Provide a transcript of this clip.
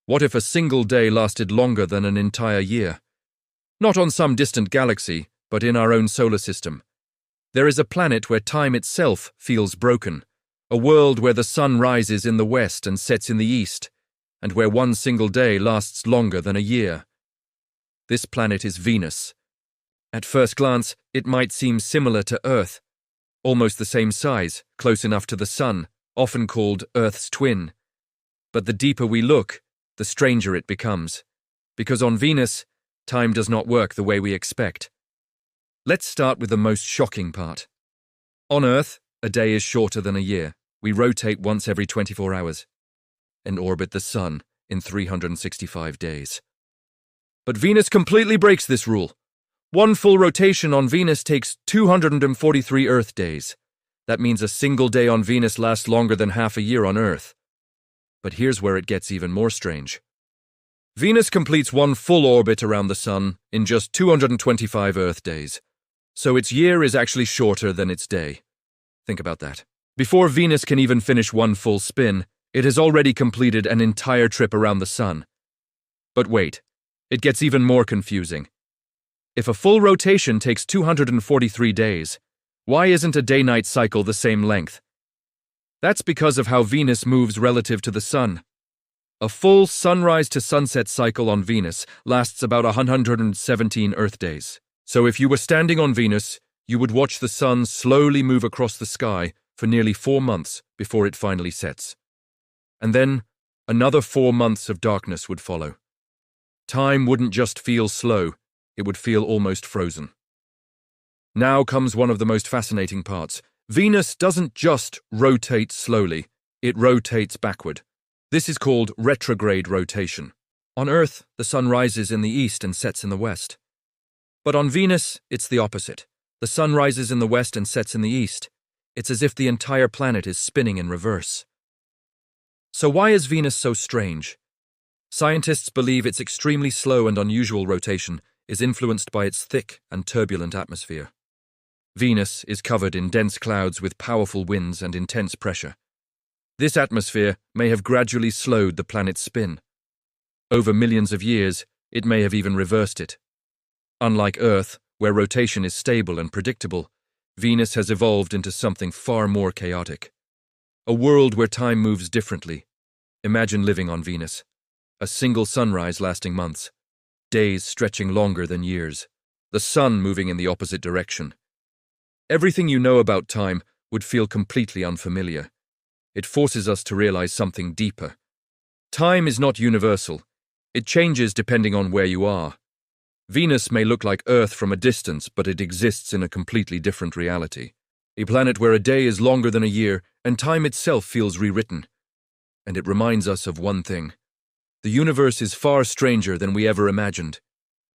What if a single day lasted longer than an entire year? Not on some distant galaxy, but in our own solar system. There is a planet where time itself feels broken, a world where the sun rises in the west and sets in the east, and where one single day lasts longer than a year. This planet is Venus. At first glance, it might seem similar to Earth, almost the same size, close enough to the sun, often called Earth's twin. But the deeper we look, the stranger it becomes, because on Venus, time does not work the way we expect. Let's start with the most shocking part. On Earth, a day is shorter than a year. We rotate once every 24 hours and orbit the sun in 365 days. But Venus completely breaks this rule. One full rotation on Venus takes 243 Earth days. That means a single day on Venus lasts longer than half a year on Earth. But here's where it gets even more strange. Venus completes one full orbit around the sun in just 225 Earth days, so its year is actually shorter than its day. Think about that. Before Venus can even finish one full spin, it has already completed an entire trip around the sun. But wait, it gets even more confusing. If a full rotation takes 243 days, why isn't a day-night cycle the same length? That's because of how Venus moves relative to the sun. A full sunrise-to-sunset cycle on Venus lasts about 117 Earth days. So if you were standing on Venus, you would watch the sun slowly move across the sky for nearly 4 months before it finally sets. And then, another 4 months of darkness would follow. Time wouldn't just feel slow, it would feel almost frozen. Now comes one of the most fascinating parts. Venus doesn't just rotate slowly, it rotates backward. This is called retrograde rotation. On Earth, the sun rises in the east and sets in the west. But on Venus, it's the opposite. The sun rises in the west and sets in the east. It's as if the entire planet is spinning in reverse. So why is Venus so strange? Scientists believe its extremely slow and unusual rotation is influenced by its thick and turbulent atmosphere. Venus is covered in dense clouds with powerful winds and intense pressure. This atmosphere may have gradually slowed the planet's spin. Over millions of years, it may have even reversed it. Unlike Earth, where rotation is stable and predictable, Venus has evolved into something far more chaotic. A world where time moves differently. Imagine living on Venus. A single sunrise lasting months. Days stretching longer than years. The sun moving in the opposite direction. Everything you know about time would feel completely unfamiliar. It forces us to realize something deeper. Time is not universal. It changes depending on where you are. Venus may look like Earth from a distance, but it exists in a completely different reality. A planet where a day is longer than a year, and time itself feels rewritten. And it reminds us of one thing. The universe is far stranger than we ever imagined.